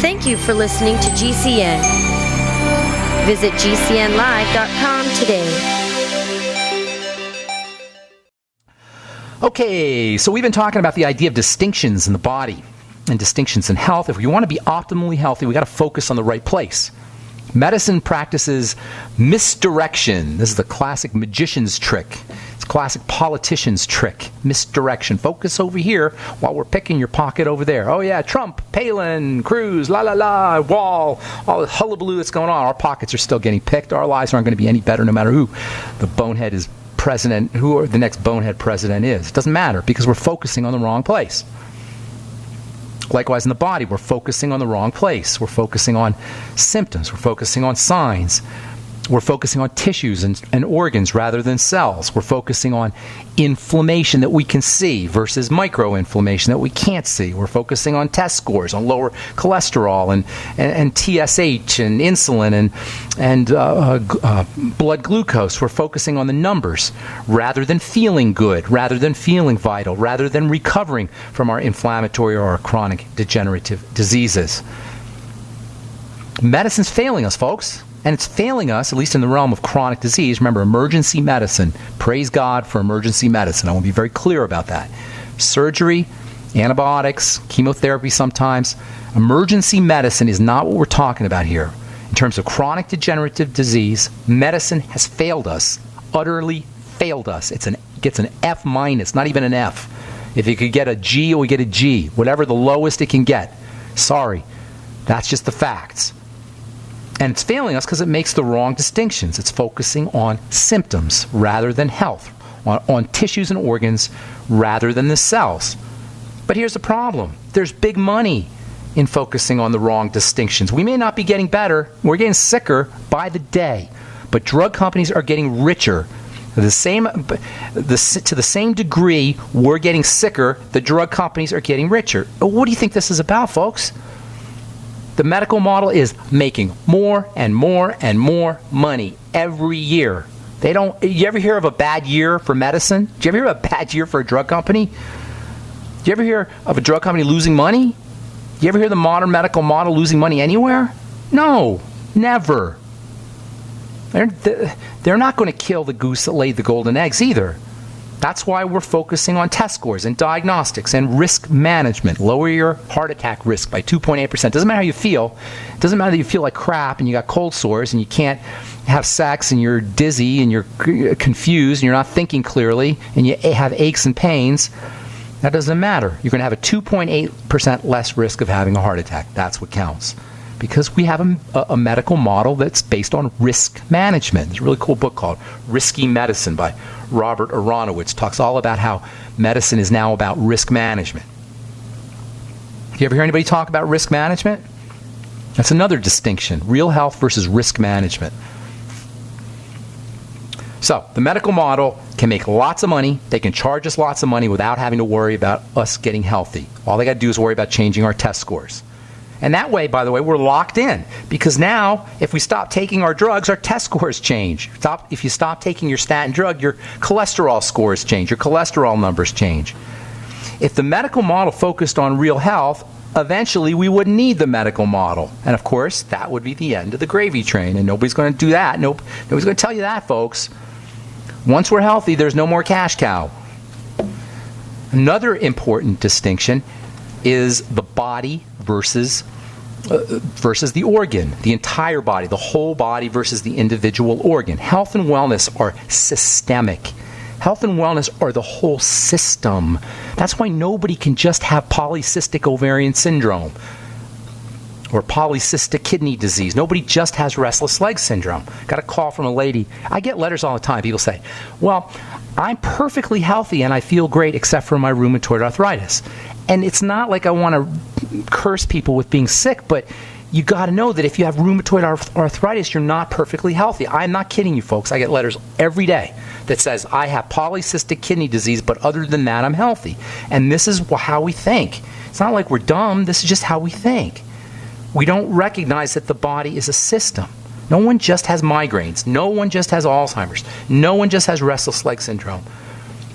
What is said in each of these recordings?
Thank you for listening to GCN. Visit GCNlive.com today. Okay, so we've been talking about the idea of distinctions in the body and distinctions in health. If we want to be optimally healthy, we got to focus on the right place. Medicine practices misdirection. This is the classic magician's trick. It's classic politician's trick. Misdirection. Focus over here while we're picking your pocket over there. Oh yeah, Trump, Palin, Cruz, la la la, Wall, all the hullabaloo that's going on. Our pockets are still getting picked. Our lives aren't going to be any better no matter who the bonehead is president, who the next bonehead president is. It doesn't matter because we're focusing on the wrong place. Likewise in the body, we're focusing on the wrong place. We're focusing on symptoms. We're focusing on signs. We're focusing on tissues and organs rather than cells. We're focusing on inflammation that we can see versus microinflammation that we can't see. We're focusing on test scores, on lower cholesterol and TSH and insulin and blood glucose. We're focusing on the numbers rather than feeling good, rather than feeling vital, rather than recovering from our inflammatory or our chronic degenerative diseases. Medicine's failing us, folks. And it's failing us, at least in the realm of chronic disease. Remember, emergency medicine. Praise God for emergency medicine. I want to be very clear about that. Surgery, antibiotics, chemotherapy sometimes. Emergency medicine is not what we're talking about here. In terms of chronic degenerative disease, medicine has failed us, utterly failed us. It gets an F minus, not even an F. If it could get a G, it would get a G. Whatever the lowest it can get. Sorry. That's just the facts. And it's failing us because it makes the wrong distinctions. It's focusing on symptoms rather than health, on tissues and organs rather than the cells. But here's the problem. There's big money in focusing on the wrong distinctions. We may not be getting better. We're getting sicker by the day. But drug companies are getting richer. To the same degree we're getting sicker, the drug companies are getting richer. What do you think this is about, folks? The medical model is making more and more and more money every year. You ever hear of a bad year for medicine? Do you ever hear of a bad year for a drug company? Do you ever hear of a drug company losing money? Do you ever hear the modern medical model losing money anywhere? No, never. They're not going to kill the goose that laid the golden eggs either. That's why we're focusing on test scores and diagnostics and risk management. Lower your heart attack risk by 2.8%. Doesn't matter how you feel. It doesn't matter that you feel like crap and you got cold sores and you can't have sex and you're dizzy and you're confused and you're not thinking clearly and you have aches and pains. That doesn't matter. You're going to have a 2.8% less risk of having a heart attack. That's what counts. Because we have a medical model that's based on risk management. There's a really cool book called Risky Medicine by Robert Aronowitz. Talks all about how medicine is now about risk management. You ever hear anybody talk about risk management? That's another distinction. Real health versus risk management. So, the medical model can make lots of money. They can charge us lots of money without having to worry about us getting healthy. All they got to do is worry about changing our test scores. And that way, by the way, we're locked in. Because now, if we stop taking our drugs, our test scores change. If you stop taking your statin drug, your cholesterol scores change. Your cholesterol numbers change. If the medical model focused on real health, eventually we wouldn't need the medical model. And of course, that would be the end of the gravy train. And nobody's going to do that. Nobody's going to tell you that, folks. Once we're healthy, there's no more cash cow. Another important distinction is the body versus the organ, the entire body, the whole body versus the individual organ. Health and wellness are systemic. Health and wellness are the whole system. That's why nobody can just have polycystic ovarian syndrome or polycystic kidney disease. Nobody just has restless leg syndrome. Got a call from a lady. I get letters all the time. People say, well, I'm perfectly healthy and I feel great except for my rheumatoid arthritis. And it's not like I want to curse people with being sick, but you got to know that if you have rheumatoid arthritis, you're not perfectly healthy. I'm not kidding you, folks. I get letters every day that says, I have polycystic kidney disease, but other than that, I'm healthy. And this is how we think. It's not like we're dumb. This is just how we think. We don't recognize that the body is a system. No one just has migraines. No one just has Alzheimer's. No one just has restless leg syndrome.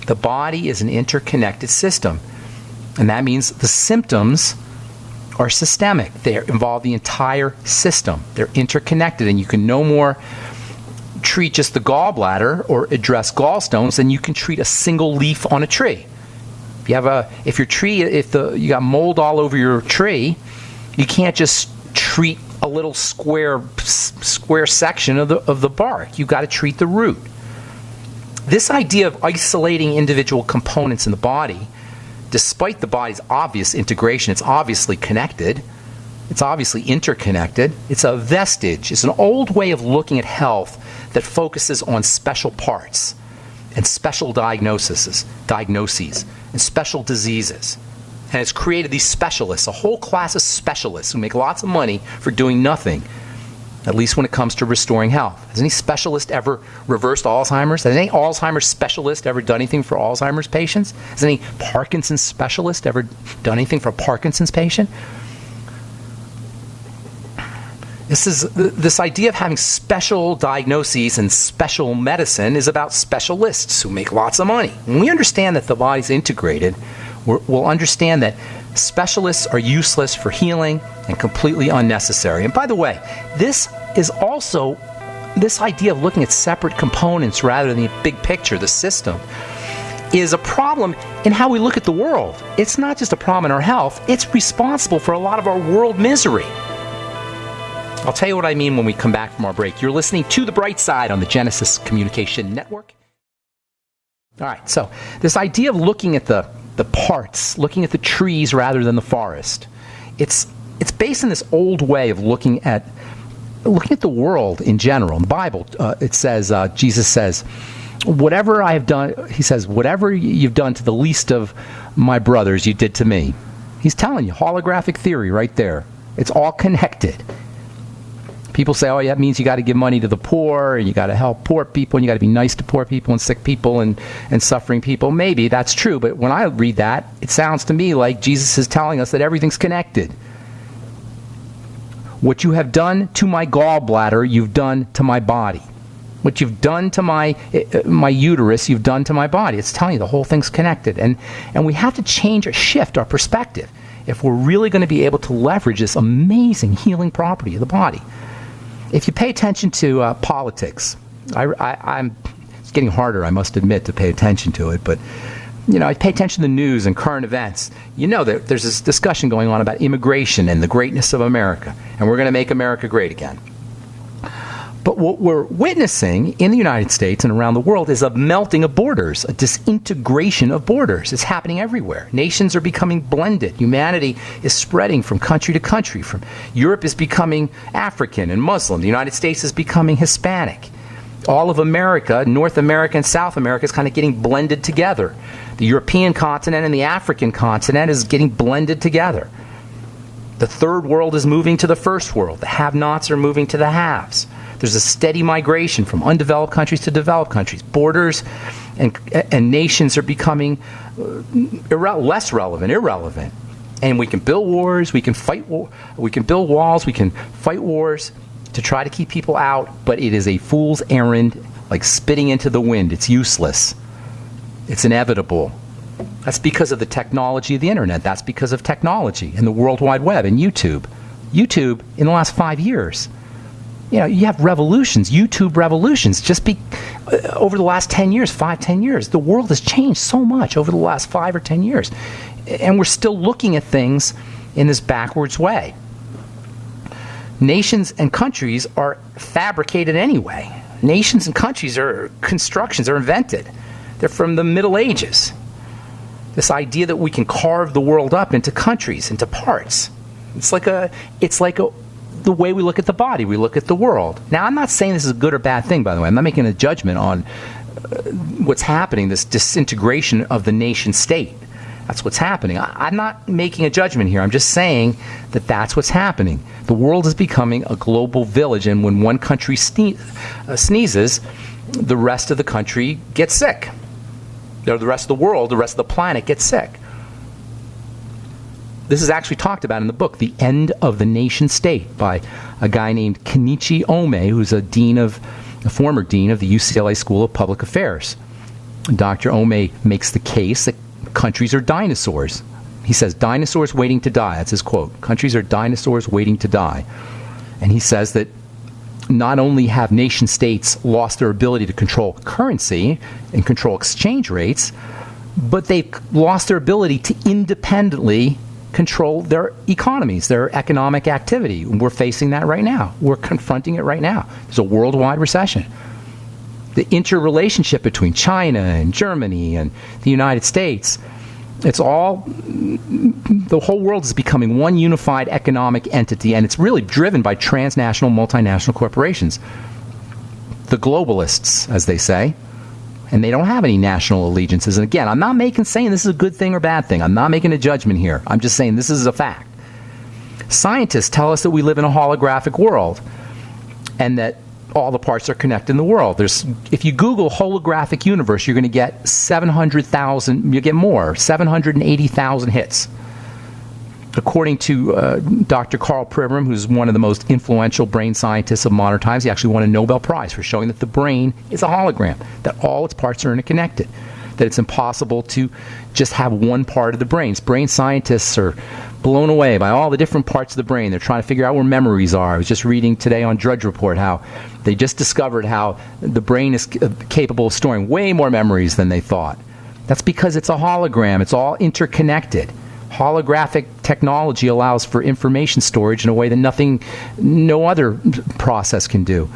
The body is an interconnected system. And that means the symptoms are systemic. They involve the entire system. They're interconnected, and you can no more treat just the gallbladder or address gallstones than you can treat a single leaf on a tree. If you got mold all over your tree, you can't just treat a little square section of the bark. You've got to treat the root. This idea of isolating individual components in the body, despite the body's obvious integration, it's obviously connected, it's obviously interconnected, it's a vestige, it's an old way of looking at health that focuses on special parts and special diagnoses and special diseases. And it's created these specialists, a whole class of specialists who make lots of money for doing nothing, at least when it comes to restoring health. Has any specialist ever reversed Alzheimer's? Has any Alzheimer's specialist ever done anything for Alzheimer's patients? Has any Parkinson's specialist ever done anything for a Parkinson's patient? This idea of having special diagnoses and special medicine is about specialists who make lots of money. When we understand that the body's integrated, we'll understand that specialists are useless for healing and completely unnecessary. And by the way, this is also this idea of looking at separate components rather than the big picture, the system, is a problem in how we look at the world. It's not just a problem in our health, it's responsible for a lot of our world misery. I'll tell you what I mean when we come back from our break. You're listening to The Bright Side on the Genesis Communication Network. All right, so this idea of looking at the parts, looking at the trees rather than the forest, it's based on this old way of looking at the world in general. In the Bible, it says, Jesus says, whatever I have done, he says, whatever you've done to the least of my brothers, you did to me. He's telling you, holographic theory right there. It's all connected. People say, oh, yeah, that means you got to give money to the poor, and you got to help poor people, and you got to be nice to poor people and sick people and suffering people. Maybe that's true, but when I read that, it sounds to me like Jesus is telling us that everything's connected. What you have done to my gallbladder, you've done to my body. What you've done to my uterus, you've done to my body. It's telling you the whole thing's connected. And we have to change or shift our perspective if we're really going to be able to leverage this amazing healing property of the body. If you pay attention to politics, it's getting harder, I must admit, to pay attention to it, but I pay attention to the news and current events. You know that there's this discussion going on about immigration and the greatness of America, and we're going to make America great again. But what we're witnessing in the United States and around the world is a melting of borders, a disintegration of borders. It's happening everywhere. Nations are becoming blended. Humanity is spreading from country to country. From Europe is becoming African and Muslim. The United States is becoming Hispanic. All of America, North America and South America, is kind of getting blended together. The European continent and the African continent is getting blended together. The third world is moving to the first world. The have-nots are moving to the haves. There's a steady migration from undeveloped countries to developed countries. Borders and nations are becoming less relevant, irrelevant. And we can build wars, we can build walls, we can fight wars to try to keep people out, but it is a fool's errand, like spitting into the wind. It's useless. It's inevitable. That's because of the technology of the internet. That's because of technology and the World Wide Web and YouTube. YouTube, in the last 5 years, you have revolutions, YouTube revolutions. Over the last 10 years, 10 years, the world has changed so much over the last 5 or 10 years. And we're still looking at things in this backwards way. Nations and countries are fabricated anyway. Nations and countries are constructions, are invented. They're from the Middle Ages. This idea that we can carve the world up into countries, into parts. It's like the way we look at the body, we look at the world. Now, I'm not saying this is a good or bad thing, by the way. I'm not making a judgment on what's happening, this disintegration of the nation state. That's what's happening. I'm not making a judgment here. I'm just saying that that's what's happening. The world is becoming a global village, and when one country sneezes, the rest of the country gets sick. Or the rest of the world, the rest of the planet gets sick. This is actually talked about in the book, The End of the Nation State, by a guy named Kenichi Ome, who's a former dean of the UCLA School of Public Affairs. Dr. Ome makes the case that countries are dinosaurs. He says, dinosaurs waiting to die. That's his quote. Countries are dinosaurs waiting to die. And he says that not only have nation states lost their ability to control currency and control exchange rates, but they've lost their ability to independently control their economies, their economic activity. We're facing that right now. We're confronting it right now. There's a worldwide recession. The interrelationship between China and Germany and the United States, it's all, the whole world is becoming one unified economic entity, and it's really driven by transnational, multinational corporations. The globalists, as they say, and they don't have any national allegiances. And again, I'm not saying this is a good thing or bad thing. I'm not making a judgment here. I'm just saying this is a fact. Scientists tell us that we live in a holographic world and that all the parts are connected in the world. If you Google holographic universe, you're going to get 700,000, you get more, 780,000 hits. According to Dr. Karl Pribram, who's one of the most influential brain scientists of modern times, he actually won a Nobel Prize for showing that the brain is a hologram, that all its parts are interconnected, that it's impossible to just have one part of the brain. Brain scientists are blown away by all the different parts of the brain. They're trying to figure out where memories are. I was just reading today on Drudge Report how they just discovered how the brain is capable of storing way more memories than they thought. That's because it's a hologram. It's all interconnected. Holographic technology allows for information storage in a way that no other process can do.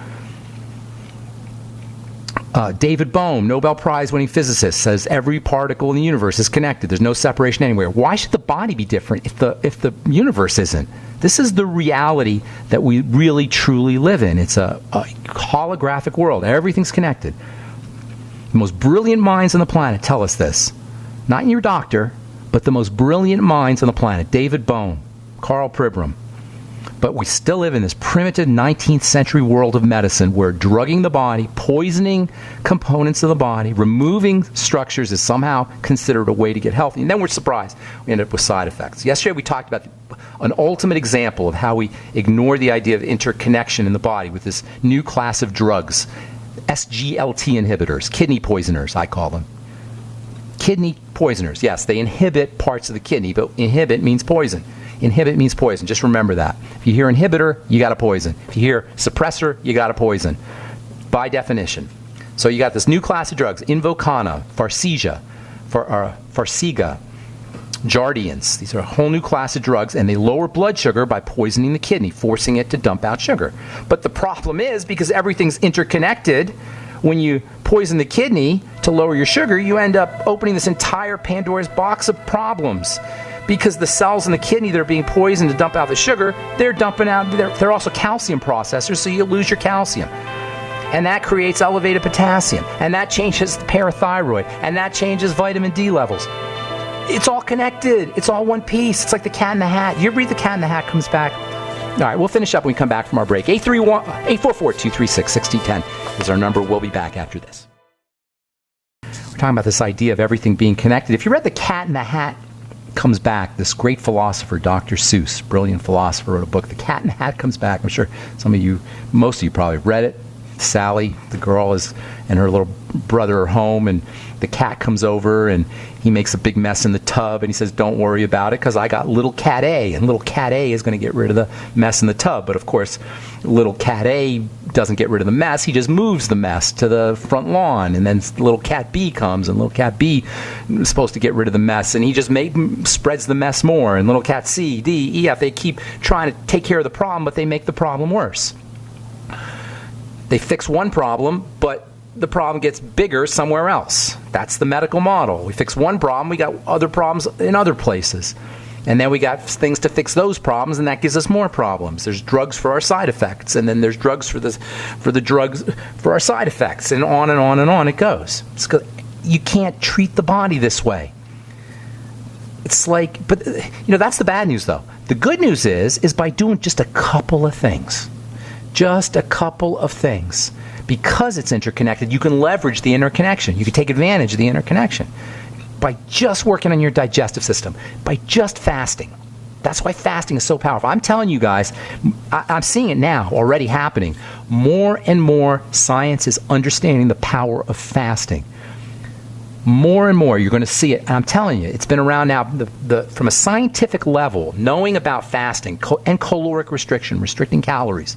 David Bohm, Nobel Prize-winning physicist, says every particle in the universe is connected. There's no separation anywhere. Why should the body be different if the universe isn't? This is the reality that we really, truly live in. It's a holographic world. Everything's connected. The most brilliant minds on the planet tell us this. Not your doctor, but the most brilliant minds on the planet. David Bohm, Karl Pribram. But we still live in this primitive 19th century world of medicine where drugging the body, poisoning components of the body, removing structures is somehow considered a way to get healthy. And then we're surprised. We end up with side effects. Yesterday we talked about an ultimate example of how we ignore the idea of interconnection in the body with this new class of drugs, SGLT inhibitors, kidney poisoners, I call them. Kidney poisoners, yes, they inhibit parts of the kidney, but inhibit means poison. Inhibit means poison. Just remember that. If you hear inhibitor, you got a poison. If you hear suppressor, you got a poison, by definition. So you got this new class of drugs, Invokana, Farxiga, Jardiance. These are a whole new class of drugs, and they lower blood sugar by poisoning the kidney, forcing it to dump out sugar. But the problem is, because everything's interconnected, when you poison the kidney to lower your sugar, you end up opening this entire Pandora's box of problems. Because the cells in the kidney that are being poisoned to dump out the sugar, they're dumping out, they're also calcium processors, so you lose your calcium. And that creates elevated potassium. And that changes the parathyroid. And that changes vitamin D levels. It's all connected. It's all one piece. It's like the cat in the hat. You ever read The Cat in the Hat comes back? All right, we'll finish up when we come back from our break. 844-236-6010 is our number. We'll be back after this. We're talking about this idea of everything being connected. If you read The Cat in the Hat comes back, this great philosopher, Dr. Seuss, brilliant philosopher, wrote a book, The Cat in the Hat Comes Back. I'm sure most of you probably read it. Sally, the girl, and her little brother are home, and the cat comes over, and he makes a big mess in the tub, and he says, don't worry about it, because I got little cat A, and little cat A is going to get rid of the mess in the tub. But of course, little cat A doesn't get rid of the mess. He just moves the mess to the front lawn, and then little cat B comes, and little cat B is supposed to get rid of the mess, and he just spreads the mess more, and little cat C, D, E, F, they keep trying to take care of the problem, but they make the problem worse. They fix one problem, but the problem gets bigger somewhere else. That's the medical model. We fix one problem, we got other problems in other places. And then we got things to fix those problems, and that gives us more problems. There's drugs for our side effects, and then there's drugs for the drugs for our side effects, and on and on and on it goes. You can't treat the body this way. It's like, but that's the bad news though. The good news is by doing just a couple of things. Just a couple of things. Because it's interconnected, you can leverage the interconnection. You can take advantage of the interconnection by just working on your digestive system, by just fasting. That's why fasting is so powerful. I'm telling you guys, I'm seeing it now already happening. More and more science is understanding the power of fasting. more and more, you're going to see it. And I'm telling you, it's been around now from a scientific level, knowing about fasting and caloric restriction, restricting calories.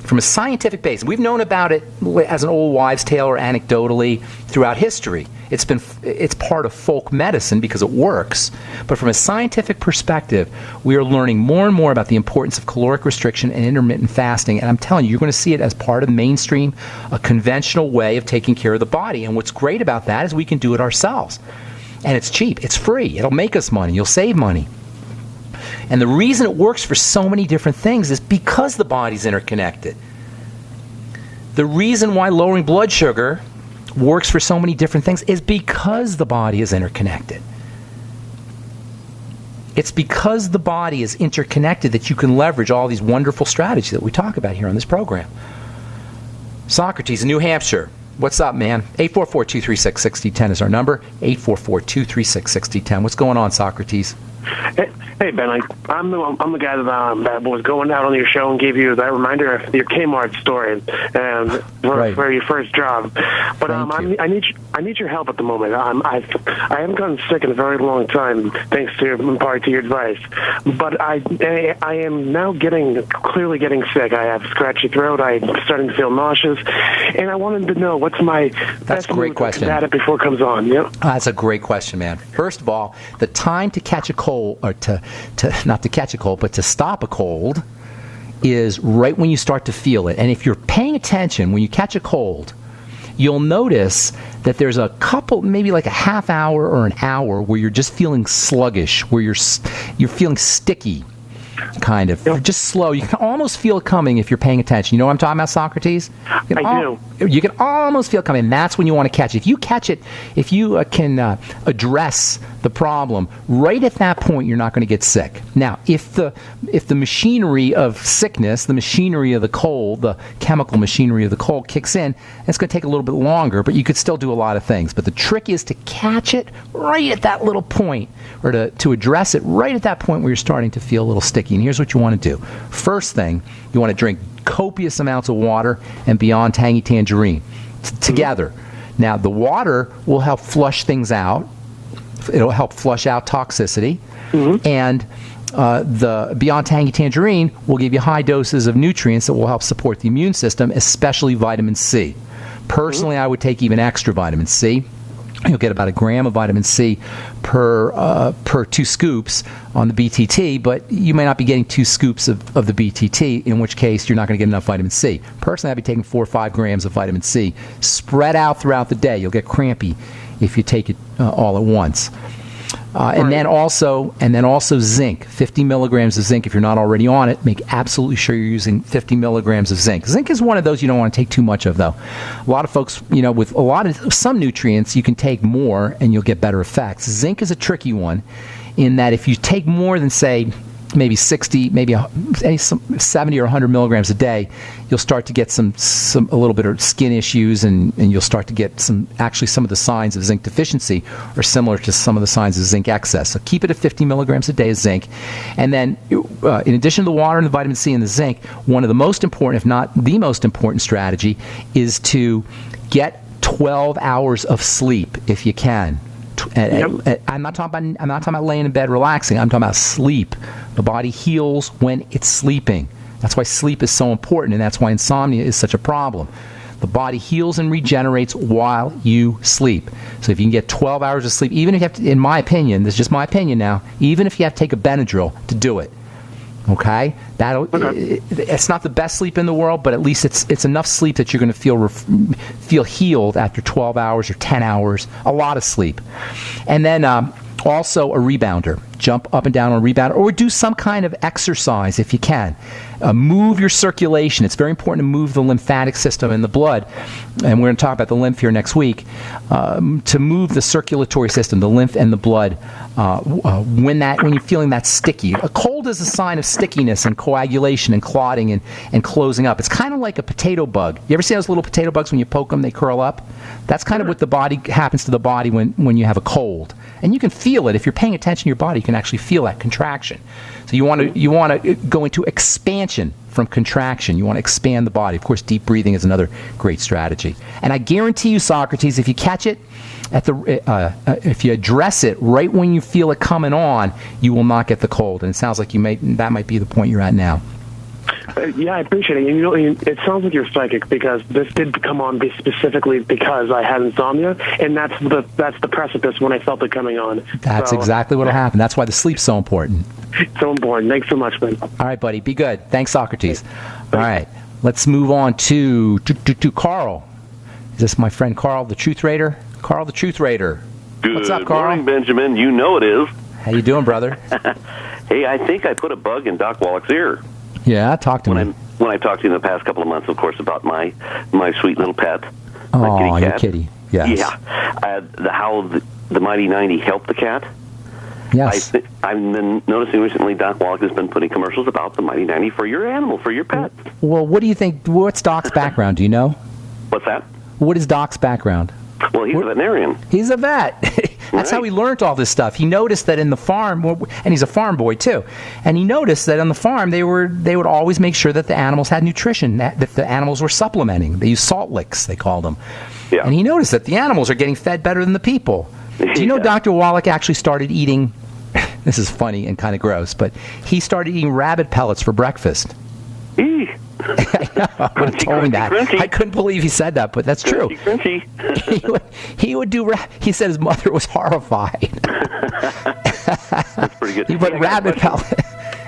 From a scientific base, we've known about it as an old wives' tale or anecdotally throughout history. It's part of folk medicine because it works. But from a scientific perspective, we are learning more and more about the importance of caloric restriction and intermittent fasting. And I'm telling you, you're going to see it as part of the mainstream, a conventional way of taking care of the body. And what's great about that is we can do it ourselves. And it's cheap. It's free. It'll make us money. You'll save money. And the reason it works for so many different things is because the body's interconnected. The reason why lowering blood sugar works for so many different things is because the body is interconnected. It's because the body is interconnected that you can leverage all these wonderful strategies that we talk about here on this program. Socrates in New Hampshire. What's up, man? 844-236-6010 is our number. 844-236-6010. What's going on, Socrates? Hey Ben, I'm the guy that was going out on your show and gave you that reminder of your Kmart story and for your first job. But I need your help at the moment. I haven't gotten sick in a very long time, thanks to in part to your advice. But I am now clearly getting sick. I have scratchy throat. I'm starting to feel nauseous, and I wanted to know what's my best great question. To combat it before it comes on. Yep. That's a great question, man. First of all, the time to catch a cold, or to not to catch a cold, but to stop a cold, is right when you start to feel it. And if you're paying attention when you catch a cold, you'll notice that there's a couple, maybe like a half hour or an hour, where you're just feeling sluggish, where you're feeling sticky, kind of. Yep. Just slow. You can almost feel it coming if you're paying attention. You know what I'm talking about, Socrates? I do. You can almost feel it coming. That's when you want to catch it. If you catch it, if you can address the problem right at that point, you're not going to get sick. Now, if the machinery of sickness, the machinery of the cold, the chemical machinery of the cold kicks in, it's going to take a little bit longer, but you could still do a lot of things. But the trick is to catch it right at that little point, or to address it right at that point where you're starting to feel a little sticky. And here's what you want to do. First thing, you want to drink copious amounts of water and Beyond Tangy Tangerine together. Now, the water will help flush things out. It'll help flush out toxicity. And the Beyond Tangy Tangerine will give you high doses of nutrients that will help support the immune system, especially vitamin C. Personally, I would take even extra vitamin C. You'll get about 1 gram of vitamin C per 2 scoops on the BTT, but you may not be getting 2 scoops of the BTT, in which case you're not going to get enough vitamin C. Personally, I'd be taking 4 or 5 grams of vitamin C spread out throughout the day. You'll get crampy if you take it all at once. And then also zinc, 50 milligrams of zinc. If you're not already on it, make absolutely sure you're using 50 milligrams of zinc. Zinc is one of those you don't want to take too much of, though. A lot of folks, with some nutrients, you can take more and you'll get better effects. Zinc is a tricky one in that if you take more than, say, maybe 60, maybe 70 or 100 milligrams a day, you'll start to get a little bit of skin issues, and you'll start to get some of the signs of zinc deficiency are similar to some of the signs of zinc excess. So keep it at 50 milligrams a day of zinc. And then in addition to the water and the vitamin C and the zinc, one of the most important, if not the most important strategy, is to get 12 hours of sleep if you can. I'm not talking about laying in bed relaxing. I'm talking about sleep. The body heals when it's sleeping. That's why sleep is so important, and that's why insomnia is such a problem. The body heals and regenerates while you sleep. So if you can get 12 hours of sleep, even if you have to, in my opinion, this is just my opinion now, even if you have to take a Benadryl to do it, okay? It's not the best sleep in the world, but at least it's enough sleep that you're going to feel healed after 12 hours or 10 hours, a lot of sleep. And then also a rebounder. Jump up and down on a rebounder, or do some kind of exercise if you can. Move your circulation. It's very important to move the lymphatic system in the blood, and we're going to talk about the lymph here next week. To move the circulatory system, the lymph and the blood, when you're feeling that sticky. A cold is a sign of stickiness and coagulation and clotting and closing up. It's kind of like a potato bug. You ever see those little potato bugs when you poke them, they curl up? That's kind of what the body happens to the body when you have a cold. And you can feel it. If you're paying attention to your body, you can actually feel that contraction. So you want to go into expansion from contraction. You want to expand the body. Of course, deep breathing is another great strategy. And I guarantee you, Socrates, if you catch it if you address it right when you feel it coming on, you will not get the cold. And it sounds like that might be the point you're at now. Yeah, I appreciate it. And, it sounds like you're psychic, because this did come on specifically because I had insomnia, and that's the precipice when I felt it coming on. That's exactly what will happen. That's why the sleep's so important. So important. Thanks so much, man. All right, buddy. Be good. Thanks, Socrates. All right. Let's move on to Carl. Is this my friend Carl, the Truth Raider? Carl, the Truth Raider. Good What's up, Carl? morning, Benjamin. You know it is. How you doing, brother? Hey, I think I put a bug in Doc Wallach's ear. Yeah, talk to me. When I talked to you in the past couple of months, of course, about my sweet little pet. Oh, your kitty. Yes. Yeah. How the Mighty 90 helped the cat. Yes. I've been noticing recently Doc Wallach has been putting commercials about the Mighty 90 for your animal, for your pet. Well, what do you think? What's Doc's background? Do you know? What's that? What is Doc's background? Well, he's a veterinarian. He's a vet. That's how he learned all this stuff. He noticed that in the farm, and he's a farm boy too, and he noticed that on the farm they would always make sure that the animals had nutrition, that the animals were supplementing. They used salt licks, they called them. Yeah. And he noticed that the animals are getting fed better than the people. Do you know Dr. Wallach actually started eating, this is funny and kind of gross, but he started eating rabbit pellets for breakfast. I know. I told him that. Crunchy. I couldn't believe he said that, but that's true. Crunchy. he would do. He said his mother was horrified. That's pretty good. He put rabbit pellet.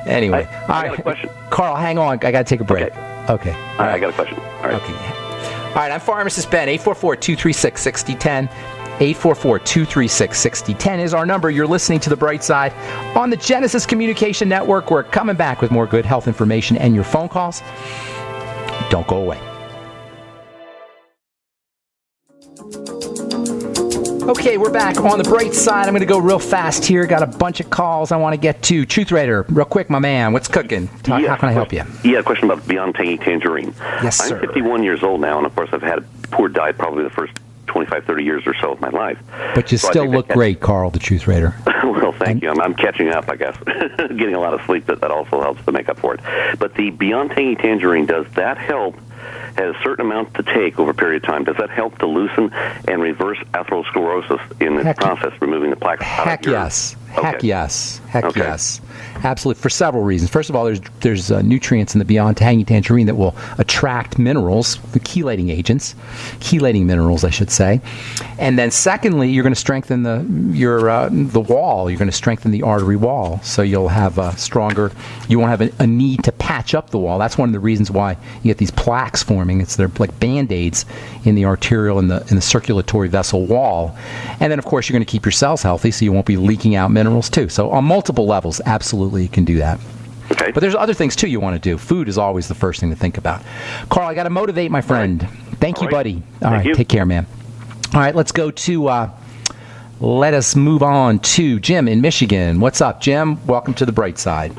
Anyway, I got a question. Carl, hang on. I got to take a break. Okay. All right, I got a question. All right. Okay. All right. I'm Pharmacist Ben. 844-236-6010. 844-236-6010 is our number. You're listening to The Bright Side on the Genesis Communication Network. We're coming back with more good health information and your phone calls. Don't go away. Okay, we're back on The Bright Side. I'm going to go real fast here. Got a bunch of calls I want to get to. Truth Raider, real quick, my man. What's cooking? How can I help you? Yeah, a question about Beyond Tangy Tangerine. Yes, sir. I'm 51 years old now, and of course I've had a poor diet probably the first 25, 30 years or so of my life. But you still look great, Carl, the Truth Raider. Well, thank you. I'm catching up, I guess. Getting a lot of sleep, that also helps to make up for it. But the Beyond Tangy Tangerine, does that help? Has a certain amount to take over a period of time. Does that help to loosen and reverse atherosclerosis in the process, removing the plaques out of your... Yes. Heck yes. Heck yes. Absolutely, for several reasons. First of all, there's nutrients in the Beyond Tangy Tangerine that will attract minerals, the chelating agents, chelating minerals, I should say. And then secondly, you're going to strengthen the wall. You're going to strengthen the artery wall, so you'll have a stronger. You won't have a need to patch up the wall. That's one of the reasons why you get these plaques forming. They're like Band-Aids in the arterial and the circulatory vessel wall. And then, of course, you're going to keep your cells healthy, so you won't be leaking out minerals too. So on multiple levels, absolutely you can do that. Okay. But there's other things too you want to do. Food is always the first thing to think about. Carl, I got to motivate my friend. Thank you, buddy. All right, take care, man. All right, let's go to, let us move on to Jim in Michigan. What's up, Jim? Welcome to The Bright Side.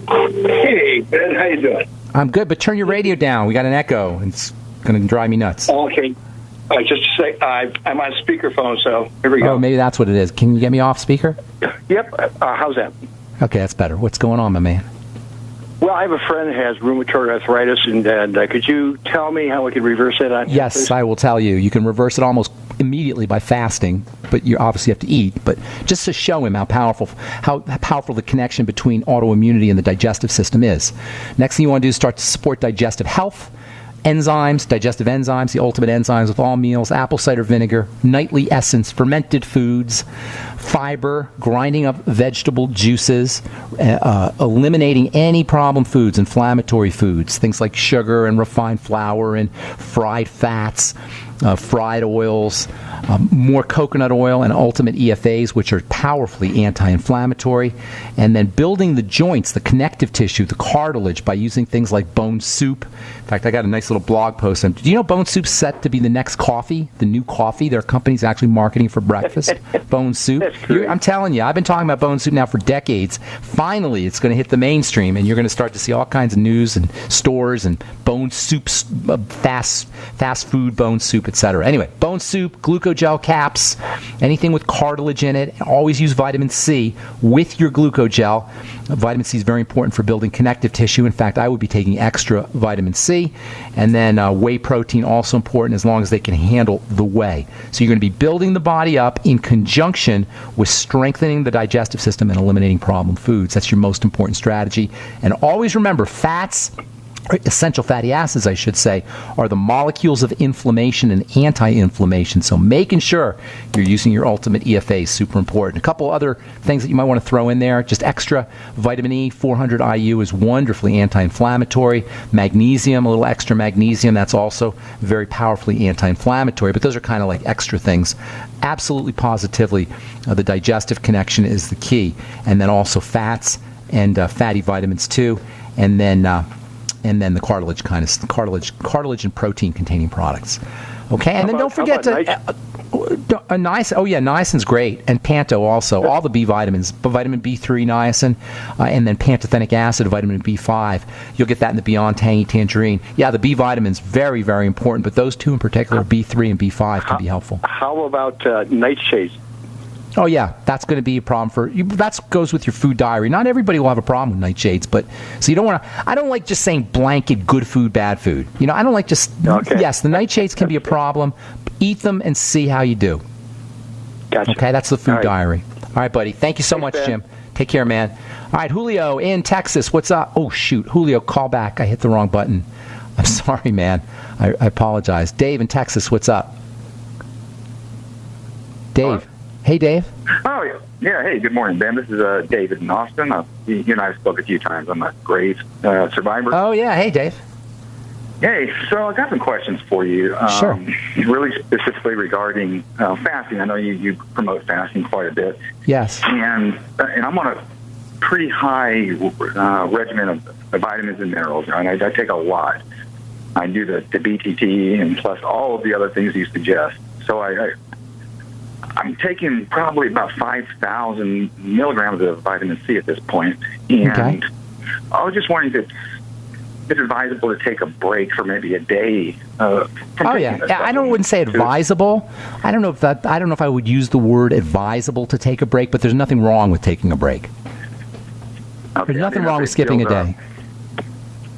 Hey, Ben, how you doing? I'm good, but turn your radio down. We got an echo. It's going to drive me nuts. Okay. Just to say, I'm on speakerphone, so here we go. Oh, maybe that's what it is. Can you get me off speaker? Yep. How's that? Okay, that's better. What's going on, my man? Well, I have a friend who has rheumatoid arthritis, and could you tell me how we can reverse it on him, Yes, please? I will tell you. You can reverse it almost immediately by fasting, but you obviously have to eat. But just to show him how powerful the connection between autoimmunity and the digestive system is. Next thing you want to do is start to support digestive health. Enzymes, digestive enzymes, the ultimate enzymes with all meals, apple cider vinegar, nightly essence, fermented foods, fiber, grinding up vegetable juices, eliminating any problem foods, inflammatory foods, things like sugar and refined flour and fried fats, fried oils, more coconut oil and ultimate EFAs, which are powerfully anti-inflammatory, and then building the joints, the connective tissue, the cartilage by using things like bone soup. In fact, I got a nice little blog post. Do you know bone soup's set to be the next coffee, the new coffee? There are companies actually marketing for breakfast, bone soup. I'm telling you, I've been talking about bone soup now for decades. Finally, it's going to hit the mainstream, and you're going to start to see all kinds of news and stores and bone soups, fast food bone soup. etc. Anyway, bone soup, glucogel caps, anything with cartilage in it. Always use vitamin C with your glucogel. Vitamin C is very important for building connective tissue. In fact, I would be taking extra vitamin C. And then whey protein, also important as long as they can handle the whey. So you're going to be building the body up in conjunction with strengthening the digestive system and eliminating problem foods. That's your most important strategy. And always remember, fats, essential fatty acids, I should say, are the molecules of inflammation and anti-inflammation. So making sure you're using your ultimate EFA is super important. A couple other things that you might want to throw in there. Just extra vitamin E, 400 IU is wonderfully anti-inflammatory. Magnesium, a little extra magnesium, that's also very powerfully anti-inflammatory. But those are kind of like extra things. Absolutely positively, the digestive connection is the key. And then also fats and fatty vitamins too. And then the cartilage cartilage and protein containing products. Okay, and then don't forget niacin's great, and Panto also. All the B vitamins, vitamin B3, niacin, and then pantothenic acid, vitamin B5. You'll get that in the Beyond Tangy Tangerine. Yeah, the B vitamins, very, very important, but those two in particular, B3 and B5, can be helpful. How about nightshades? Oh, yeah, that's going to be a problem for you. That goes with your food diary. Not everybody will have a problem with nightshades, but so you don't want to. I don't like just saying blanket good food, bad food. You know, I don't like just. Okay. Yes, the nightshades can be a problem. Eat them and see how you do. Gotcha. Okay, that's the food diary. All right, buddy. Thank you so much, Ben. Jim. Take care, man. All right, Julio in Texas. What's up? Oh, shoot. Julio, call back. I hit the wrong button. I'm sorry, man. I apologize. Dave in Texas. What's up? Dave. Hey, Dave. Oh, yeah. Hey, good morning, Ben. This is David in Austin. You and I have spoke a few times. I'm a grave survivor. Oh, yeah. Hey, Dave. Hey, so I got some questions for you. Sure. Really specifically regarding fasting. I know you promote fasting quite a bit. Yes. And I'm on a pretty high regimen of vitamins and minerals, and I take a lot. I do the BTT and plus all of the other things you suggest. So I'm taking probably about 5,000 milligrams of vitamin C at this point, and I was just wondering if it's advisable to take a break for maybe a day. From I wouldn't say advisable. I don't know if I would use the word advisable to take a break, but there's nothing wrong with taking a break. Okay, there's nothing wrong with skipping a day.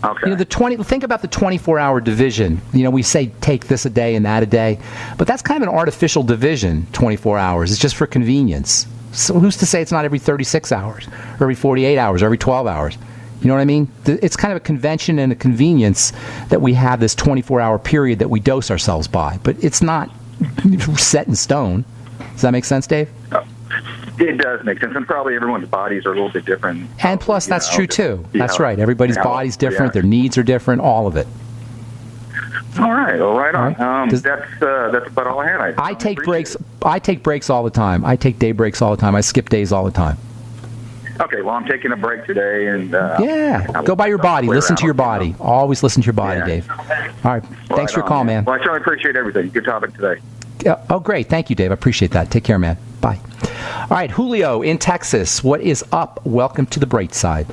Okay. You know, think about the 24-hour division. You know, we say take this a day and that a day, but that's kind of an artificial division, 24 hours. It's just for convenience. So who's to say it's not every 36 hours, or every 48 hours, or every 12 hours? You know what I mean? It's kind of a convention and a convenience that we have this 24-hour period that we dose ourselves by, but it's not set in stone. Does that make sense, Dave? It does make sense, and probably everyone's bodies are a little bit different. And plus, that's true, too. That's right. Everybody's body's different. Their needs are different, all of it. All right. Well, right on. That's about all I had. I take breaks. I take breaks all the time. I take day breaks all the time. I skip days all the time. Okay, well, I'm taking a break today, and go by your body. Listen to your body. Always listen to your body, Dave. All right. Thanks for your call, man. Well, I certainly appreciate everything. Good topic today. Oh, great. Thank you, Dave. I appreciate that. Take care, man. Bye. All right, Julio in Texas. What is up? Welcome to the bright side.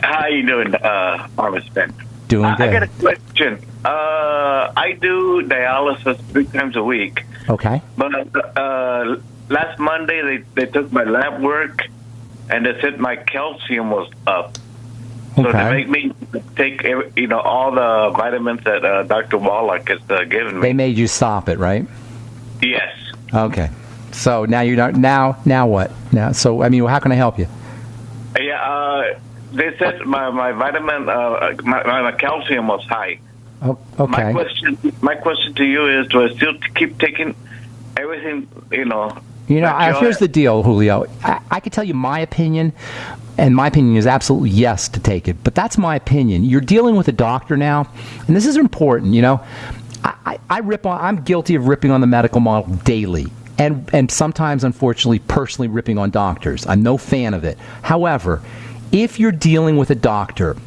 How you doing, Pharmacist Ben? Doing good. I got a question. I do dialysis 3 times a week. Okay. But last Monday they took my lab work, and they said my calcium was up. So they make me take all the vitamins that Dr. Wallach has given me. They made you stop it, right? Yes. Okay. So now you don't. Now what? Now, so I mean, how can I help you? Yeah. They said my vitamin, my calcium was high. Oh, okay. My question to you is: do I still keep taking everything? Here's the deal, Julio. I can tell you my opinion, and my opinion is absolutely yes to take it. But that's my opinion. You're dealing with a doctor now, and this is important. I'm guilty of ripping on the medical model daily. And sometimes, unfortunately, personally ripping on doctors. I'm no fan of it. However, if you're dealing with a doctor,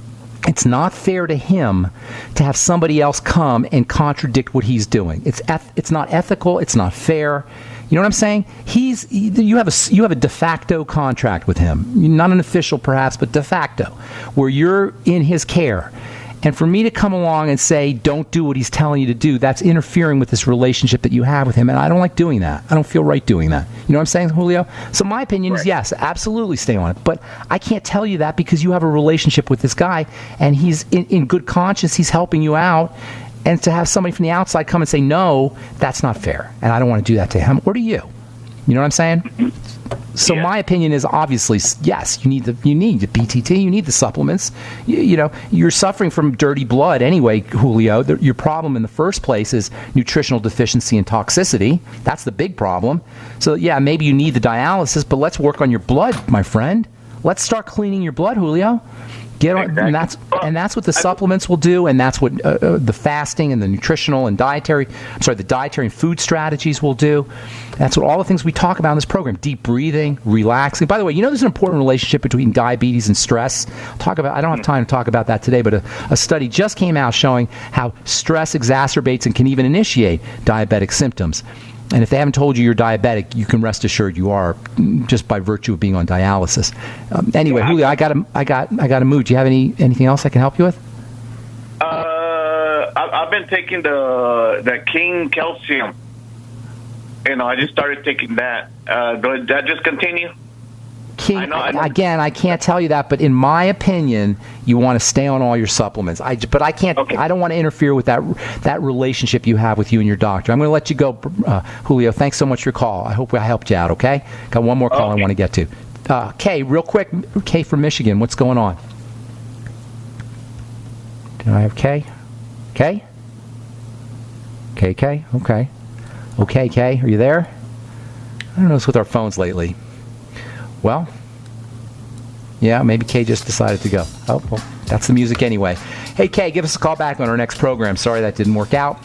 it's not fair to him to have somebody else come and contradict what he's doing. It's not ethical. It's not fair. You know what I'm saying? You have a de facto contract with him, not an official perhaps, but de facto, where you're in his care. And for me to come along and say, don't do what he's telling you to do, that's interfering with this relationship that you have with him. And I don't like doing that. I don't feel right doing that. You know what I'm saying, Julio? So my opinion is yes, absolutely stay on it. But I can't tell you that because you have a relationship with this guy and he's in good conscience, he's helping you out. And to have somebody from the outside come and say, no, that's not fair. And I don't want to do that to him or to you. You know what I'm saying? So my opinion is obviously, yes, you need the BTT, you need the supplements. You know, you're suffering from dirty blood anyway, Julio. Your problem in the first place is nutritional deficiency and toxicity. That's the big problem. So, yeah, maybe you need the dialysis, but let's work on your blood, my friend. Let's start cleaning your blood, Julio. Get on, exactly. and that's what the supplements will do, and that's what the fasting and the nutritional and dietary and food strategies will do. That's what all the things we talk about in this program: deep breathing, relaxing. By the way, you know there's an important relationship between diabetes and stress. I don't have time to talk about that today, but a study just came out showing how stress exacerbates and can even initiate diabetic symptoms. And if they haven't told you you're diabetic, you can rest assured you are, just by virtue of being on dialysis. Anyway, Julio, I got to move. Do you have anything else I can help you with? I've been taking the King Calcium. You know, I just started taking that. Does that just continue? King, again, I can't tell you that, but in my opinion, you want to stay on all your supplements. But I can't. Okay. I don't want to interfere with that relationship you have with you and your doctor. I'm going to let you go, Julio. Thanks so much for your call. I hope I helped you out. Okay. Got one more call I want to get to. Kay, real quick. Kay from Michigan. What's going on? Do I have Kay? Kay? Kay. Okay. Okay, Kay. Are you there? I don't know what's with our phones lately. Well, yeah, maybe Kay just decided to go. Oh, well, that's the music anyway. Hey, Kay, give us a call back on our next program. Sorry that didn't work out.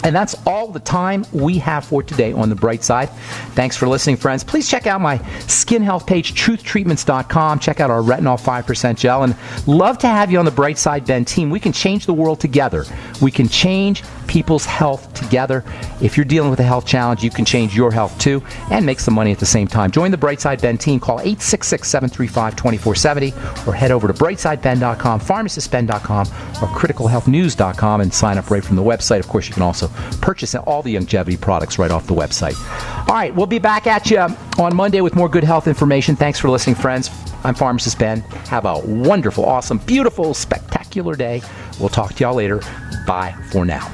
And that's all the time we have for today on The Bright Side. Thanks for listening, friends. Please check out my skin health page, truthtreatments.com. Check out our retinol 5% gel. And love to have you on the Bright Side Ben team. We can change the world together. We can change people's health together. If you're dealing with a health challenge, you can change your health too and make some money at the same time. Join the Bright Side Ben team. Call 866-735-2470 or head over to brightsideben.com, pharmacistben.com, or criticalhealthnews.com and sign up right from the website. Of course, you can also purchase all the longevity products right off the website. All right, we'll be back at you on Monday with more good health information. Thanks for listening, friends. I'm Pharmacist Ben. Have a wonderful, awesome, beautiful, spectacular day. We'll talk to y'all later. Bye for now.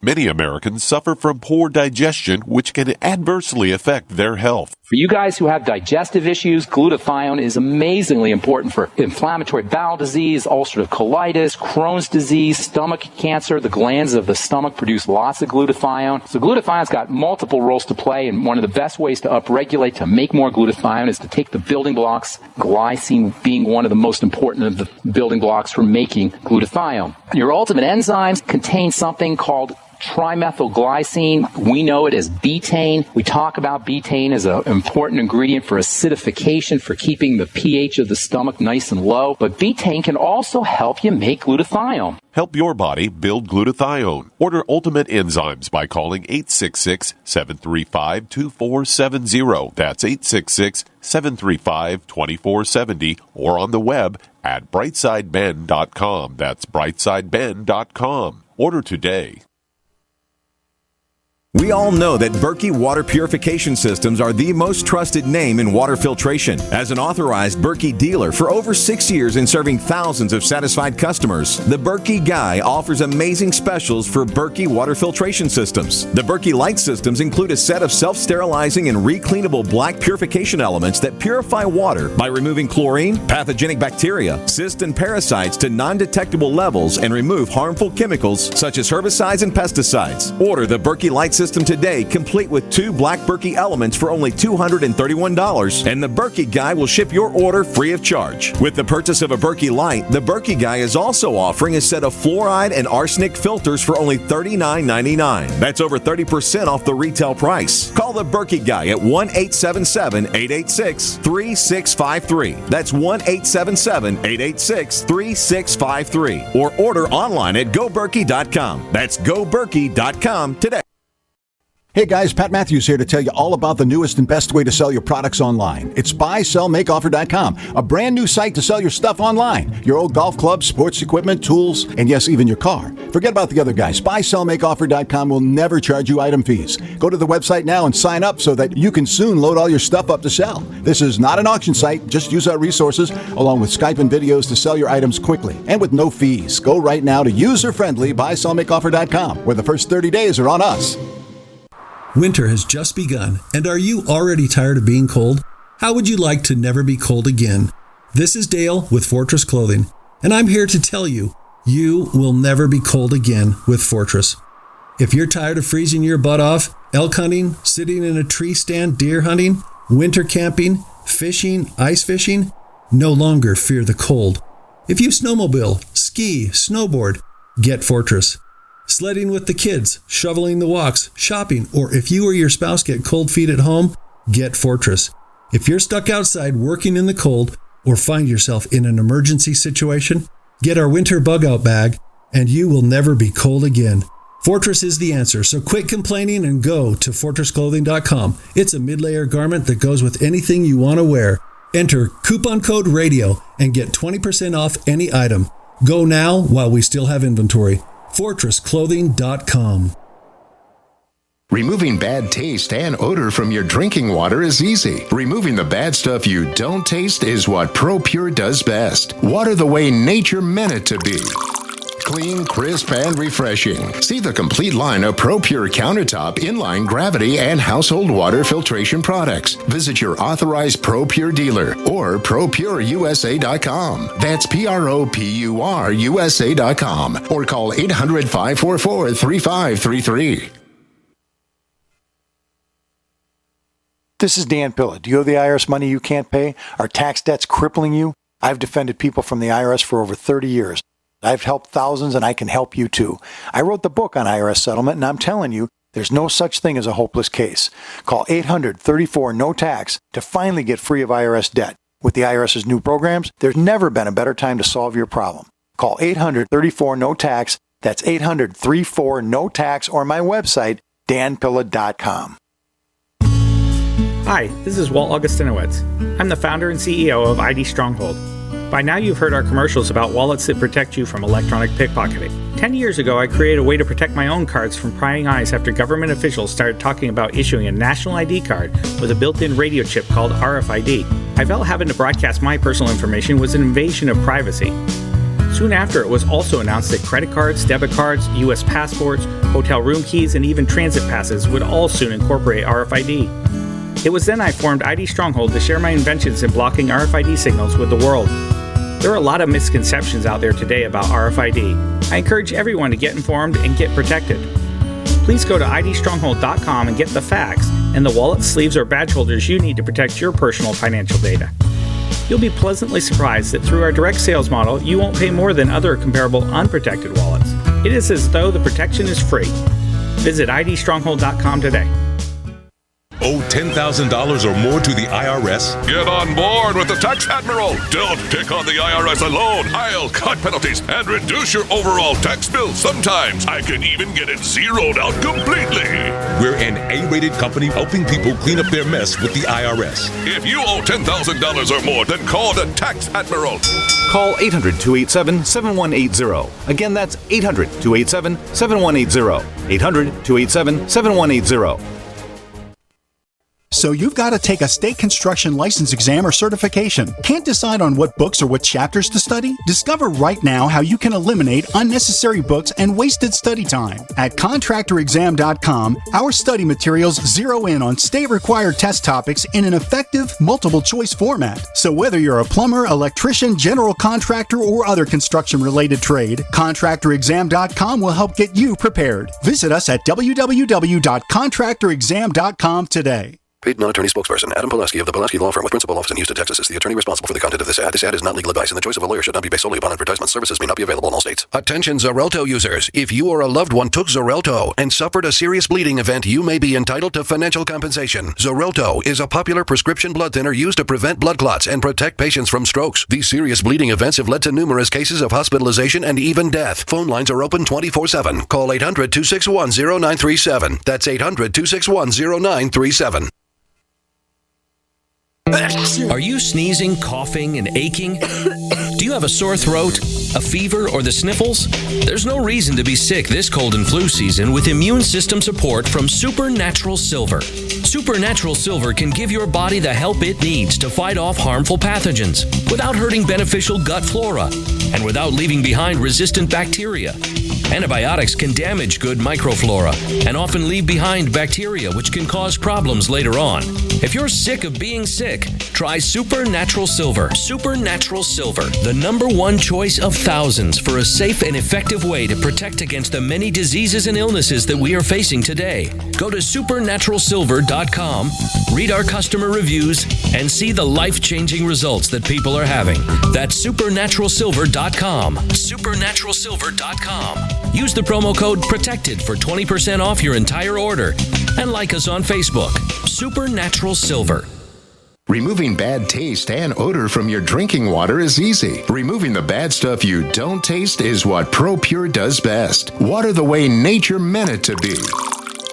Many Americans suffer from poor digestion, which can adversely affect their health. For you guys who have digestive issues, glutathione is amazingly important for inflammatory bowel disease, ulcerative colitis, Crohn's disease, stomach cancer. The glands of the stomach produce lots of glutathione. So glutathione's got multiple roles to play, and one of the best ways to upregulate, to make more glutathione, is to take the building blocks, glycine being one of the most important of the building blocks for making glutathione. Your ultimate enzymes contain something called trimethylglycine. We know it as betaine. We talk about betaine as an important ingredient for acidification, for keeping the pH of the stomach nice and low. But betaine can also help you make glutathione. Help your body build glutathione. Order Ultimate Enzymes by calling 866-735-2470. That's 866-735-2470, or on the web at brightsideben.com. That's brightsideben.com. Order today. We all know that Berkey Water Purification Systems are the most trusted name in water filtration. As an authorized Berkey dealer for over 6 years and serving thousands of satisfied customers, the Berkey Guy offers amazing specials for Berkey Water Filtration Systems. The Berkey Light Systems include a set of self-sterilizing and recleanable black purification elements that purify water by removing chlorine, pathogenic bacteria, cysts, and parasites to non-detectable levels and remove harmful chemicals such as herbicides and pesticides. Order the Berkey Light System today, complete with 2 black Berkey elements for only $231, and the Berkey Guy will ship your order free of charge. With the purchase of a Berkey Light, the Berkey Guy is also offering a set of fluoride and arsenic filters for only $39.99. That's over 30% off the retail price. Call the Berkey Guy at 1-877-886-3653. That's 1-877-886-3653. Or order online at goberkey.com. That's goberkey.com today. Hey guys, Pat Matthews here to tell you all about the newest and best way to sell your products online. It's buysellmakeoffer.com, a brand new site to sell your stuff online. Your old golf clubs, sports equipment, tools, and yes, even your car. Forget about the other guys. Buysellmakeoffer.com will never charge you item fees. Go to the website now and sign up so that you can soon load all your stuff up to sell. This is not an auction site. Just use our resources along with Skype and videos to sell your items quickly and with no fees. Go right now to user-friendly buysellmakeoffer.com, where the first 30 days are on us. Winter has just begun, and are you already tired of being cold? How would you like to never be cold again? This is Dale with Fortress Clothing, and I'm here to tell you, you will never be cold again with Fortress. If you're tired of freezing your butt off, elk hunting, sitting in a tree stand, deer hunting, winter camping, fishing, ice fishing, no longer fear the cold. If you snowmobile, ski, snowboard, get Fortress. Sledding with the kids, shoveling the walks, shopping, or if you or your spouse get cold feet at home, get Fortress. If you're stuck outside working in the cold or find yourself in an emergency situation, get our winter bug out bag and you will never be cold again. Fortress is the answer, so quit complaining and go to fortressclothing.com. It's a mid-layer garment that goes with anything you want to wear. Enter coupon code RADIO and get 20% off any item. Go now while we still have inventory. FortressClothing.com. Removing bad taste and odor from your drinking water is easy. Removing the bad stuff you don't taste is what ProPure does best. Water the way nature meant it to be. Clean, crisp, and refreshing. See the complete line of ProPure countertop, inline, gravity, and household water filtration products. Visit your authorized ProPure dealer or ProPureUSA.com. That's ProPureUSA.com or call 800-544-3533. This is Dan Pilla. Do you owe the IRS money you can't pay? Are tax debts crippling you? I've defended people from the IRS for over 30 years. I've helped thousands, and I can help you too. I wrote the book on IRS settlement, and I'm telling you, there's no such thing as a hopeless case. Call 800-34-NO-TAX to finally get free of IRS debt. With the IRS's new programs, there's never been a better time to solve your problem. Call 800-34-NO-TAX. That's 800-34-NO-TAX, or my website, danpilla.com. Hi, this is Walt Augustinowitz. I'm the founder and CEO of ID Stronghold. By now you've heard our commercials about wallets that protect you from electronic pickpocketing. 10 years ago, I created a way to protect my own cards from prying eyes after government officials started talking about issuing a national ID card with a built-in radio chip called RFID. I felt having to broadcast my personal information was an invasion of privacy. Soon after, it was also announced that credit cards, debit cards, U.S. passports, hotel room keys, and even transit passes would all soon incorporate RFID. It was then I formed ID Stronghold to share my inventions in blocking RFID signals with the world. There are a lot of misconceptions out there today about RFID. I encourage everyone to get informed and get protected. Please go to idstronghold.com and get the facts and the wallet, sleeves, or badge holders you need to protect your personal financial data. You'll be pleasantly surprised that through our direct sales model, you won't pay more than other comparable unprotected wallets. It is as though the protection is free. Visit idstronghold.com today. Owe $10,000 or more to the IRS? Get on board with the Tax Admiral. Don't take on the IRS alone. I'll cut penalties and reduce your overall tax bill. Sometimes I can even get it zeroed out completely. We're an A-rated company helping people clean up their mess with the IRS. If you owe $10,000 or more, then call the Tax Admiral. Call 800-287-7180. Again, that's 800-287-7180. 800-287-7180. So you've got to take a state construction license exam or certification. Can't decide on what books or what chapters to study? Discover right now how you can eliminate unnecessary books and wasted study time. At contractorexam.com, our study materials zero in on state-required test topics in an effective, multiple-choice format. So whether you're a plumber, electrician, general contractor, or other construction-related trade, contractorexam.com will help get you prepared. Visit us at www.contractorexam.com today. Paid non-attorney spokesperson Adam Pulaski of the Pulaski Law Firm with principal office in Houston, Texas is the attorney responsible for the content of this ad. This ad is not legal advice, and the choice of a lawyer should not be based solely upon advertisement. Services may not be available in all states. Attention Xarelto users. If you or a loved one took Xarelto and suffered a serious bleeding event, you may be entitled to financial compensation. Xarelto is a popular prescription blood thinner used to prevent blood clots and protect patients from strokes. These serious bleeding events have led to numerous cases of hospitalization and even death. Phone lines are open 24/7. Call 800-261-0937. That's 800-261-0937. Are you sneezing, coughing, and aching? Do you have a sore throat, a fever, or the sniffles? There's no reason to be sick this cold and flu season with immune system support from Supernatural Silver. Supernatural Silver can give your body the help it needs to fight off harmful pathogens without hurting beneficial gut flora and without leaving behind resistant bacteria. Antibiotics can damage good microflora and often leave behind bacteria, which can cause problems later on. If you're sick of being sick, try Supernatural Silver. Supernatural Silver, the #1 choice of thousands for a safe and effective way to protect against the many diseases and illnesses that we are facing today. Go to supernaturalsilver.com, read our customer reviews, and see the life-changing results that people are having. That's supernaturalsilver.com. Supernaturalsilver.com. Use the promo code PROTECTED for 20% off your entire order. And like us on Facebook. Supernatural Silver. Removing bad taste and odor from your drinking water is easy. Removing the bad stuff you don't taste is what ProPure does best. Water the way nature meant it to be.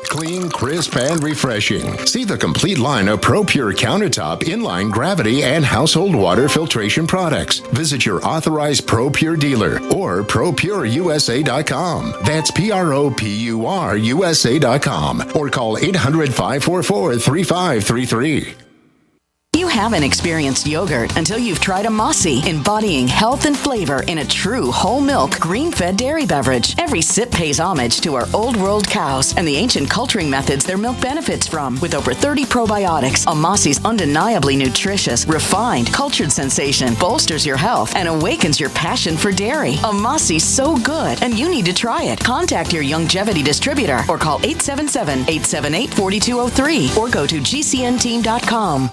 Clean, crisp, and refreshing. See the complete line of ProPure countertop, inline, gravity, and household water filtration products. Visit your authorized ProPure dealer or ProPureUSA.com. That's ProPureUSA.com or call 800-544-3533. You haven't experienced yogurt until you've tried a Mossy, embodying health and flavor in a true whole milk, green-fed dairy beverage. Every sip pays homage to our old world cows and the ancient culturing methods their milk benefits from. With over 30 probiotics, a Mossy's undeniably nutritious, refined, cultured sensation bolsters your health and awakens your passion for dairy. A Mossy's so good, and you need to try it. Contact your Longevity distributor or call 877-878-4203 or go to gcnteam.com.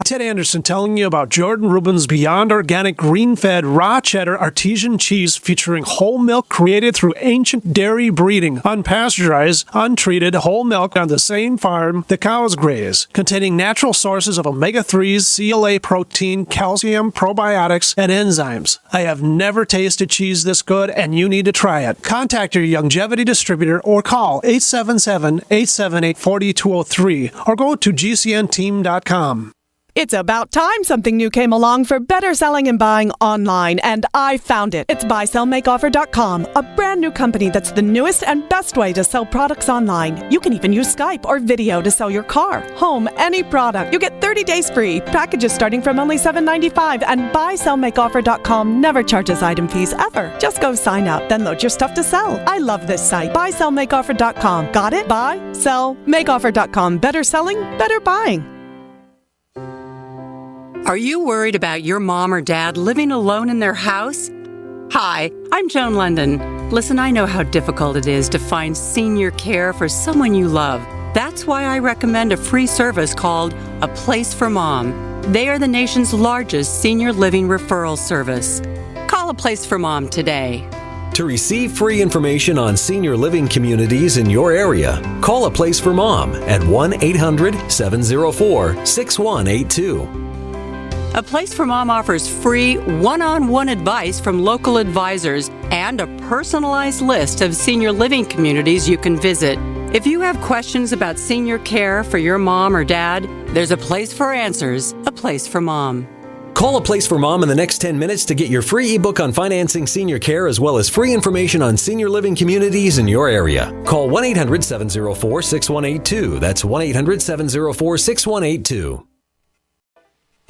Ted Anderson telling you about Jordan Rubin's Beyond Organic Green-Fed Raw Cheddar Artesian Cheese featuring whole milk created through ancient dairy breeding, unpasteurized, untreated whole milk on the same farm the cows graze, containing natural sources of omega-3s, CLA protein, calcium, probiotics, and enzymes. I have never tasted cheese this good, and you need to try it. Contact your Longevity distributor or call 877-878-4203 or go to gcnteam.com. It's about time something new came along for better selling and buying online, and I found it. It's buysellmakeoffer.com, a brand new company that's the newest and best way to sell products online. You can even use Skype or video to sell your car, home, any product. You get 30 days free, packages starting from only $7.95, and buysellmakeoffer.com never charges item fees ever. Just go sign up, then load your stuff to sell. I love this site, buysellmakeoffer.com. Got it? Buy, sell, makeoffer.com. Better selling, better buying. Are you worried about your mom or dad living alone in their house? Hi, I'm Joan London. Listen, I know how difficult it is to find senior care for someone you love. That's why I recommend a free service called A Place for Mom. They are the nation's largest senior living referral service. Call A Place for Mom today. To receive free information on senior living communities in your area, call A Place for Mom at 1-800-704-6182. A Place for Mom offers free one-on-one advice from local advisors and a personalized list of senior living communities you can visit. If you have questions about senior care for your mom or dad, there's a place for answers, A Place for Mom. Call A Place for Mom in the next 10 minutes to get your free ebook on financing senior care as well as free information on senior living communities in your area. Call 1-800-704-6182. That's 1-800-704-6182.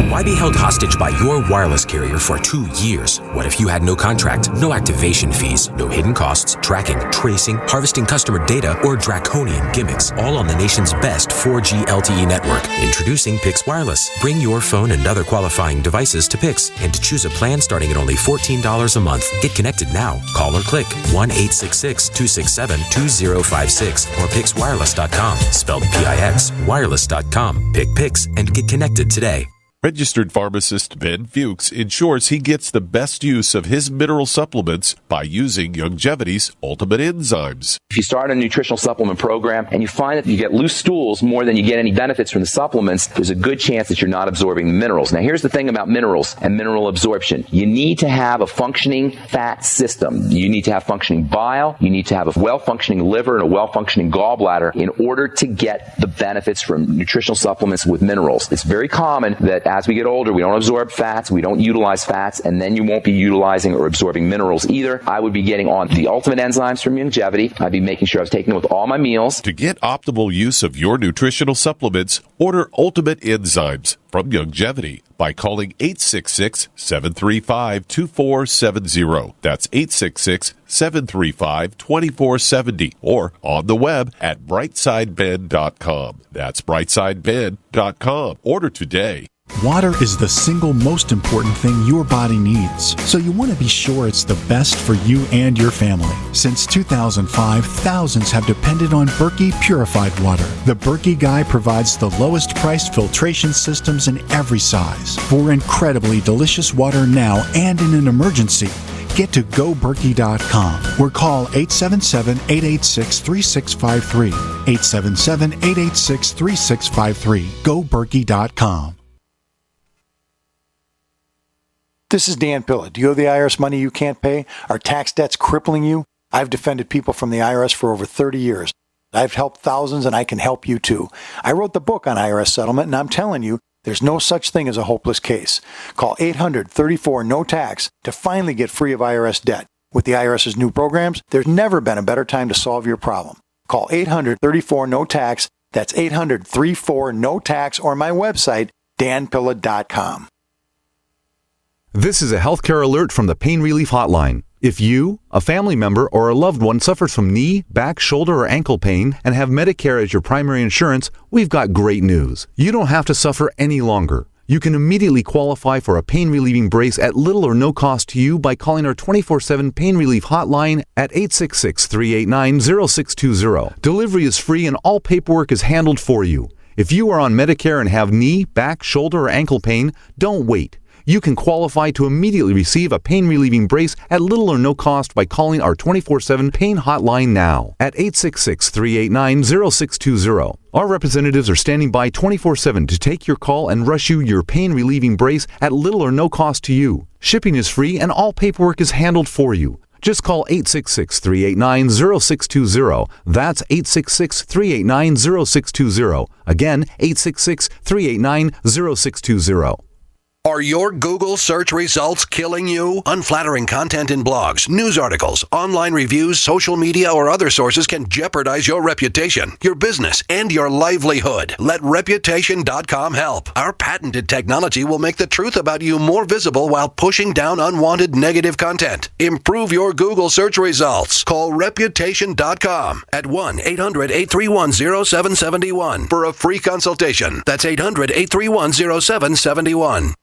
Why be held hostage by your wireless carrier for 2 years? What if you had no contract, no activation fees, no hidden costs, tracking, tracing, harvesting customer data, or draconian gimmicks, all on the nation's best 4G LTE network? Introducing Pix Wireless. Bring your phone and other qualifying devices to Pix and to choose a plan starting at only $14 a month. Get connected now. Call or click 1-866-267-2056 or pixwireless.com. Spelled P-I-X, wireless.com. Pick Pix and get connected today. Registered pharmacist Ben Fuchs ensures he gets the best use of his mineral supplements by using Youngevity's Ultimate Enzymes. If you start a nutritional supplement program and you find that you get loose stools more than you get any benefits from the supplements, there's a good chance that you're not absorbing the minerals. Now, here's the thing about minerals and mineral absorption. You need to have a functioning fat system. You need to have functioning bile. You need to have a well-functioning liver and a well-functioning gallbladder in order to get the benefits from nutritional supplements with minerals. It's very common that as we get older, we don't absorb fats, we don't utilize fats, and then you won't be utilizing or absorbing minerals either. I would be getting on the Ultimate Enzymes from Youngevity. I'd be making sure I was taking them with all my meals. To get optimal use of your nutritional supplements, order Ultimate Enzymes from Youngevity by calling 866-735-2470. That's 866-735-2470 or on the web at brightsideben.com. That's brightsideben.com. Order today. Water is the single most important thing your body needs, so you want to be sure it's the best for you and your family. Since 2005, thousands have depended on Berkey purified water. The Berkey Guy provides the lowest priced filtration systems in every size for incredibly delicious water now and in an emergency. Get to GoBerkey.com or call 877-886-3653. 877-886-3653. GoBerkey.com. This is Dan Pilla. Do you owe the IRS money you can't pay? Are tax debts crippling you? I've defended people from the IRS for over 30 years. I've helped thousands, and I can help you too. I wrote the book on IRS settlement, and I'm telling you, there's no such thing as a hopeless case. Call 800-34-NO-TAX to finally get free of IRS debt. With the IRS's new programs, there's never been a better time to solve your problem. Call 800-34-NO-TAX. That's 800-34-NO-TAX or my website, danpilla.com. This is a healthcare alert from the Pain Relief Hotline. If you, a family member, or a loved one suffers from knee, back, shoulder, or ankle pain and have Medicare as your primary insurance, we've got great news. You don't have to suffer any longer. You can immediately qualify for a pain-relieving brace at little or no cost to you by calling our 24/7 Pain Relief Hotline at 866-389-0620. Delivery is free and all paperwork is handled for you. If you are on Medicare and have knee, back, shoulder, or ankle pain, don't wait. You can qualify to immediately receive a pain-relieving brace at little or no cost by calling our 24/7 Pain Hotline now at 866-389-0620. Our representatives are standing by 24/7 to take your call and rush you your pain-relieving brace at little or no cost to you. Shipping is free and all paperwork is handled for you. Just call 866-389-0620. That's 866-389-0620. Again, 866-389-0620. Are your Google search results killing you? Unflattering content in blogs, news articles, online reviews, social media, or other sources can jeopardize your reputation, your business, and your livelihood. Let Reputation.com help. Our patented technology will make the truth about you more visible while pushing down unwanted negative content. Improve your Google search results. Call Reputation.com at 1-800-831-0771 for a free consultation. That's 800-831-0771.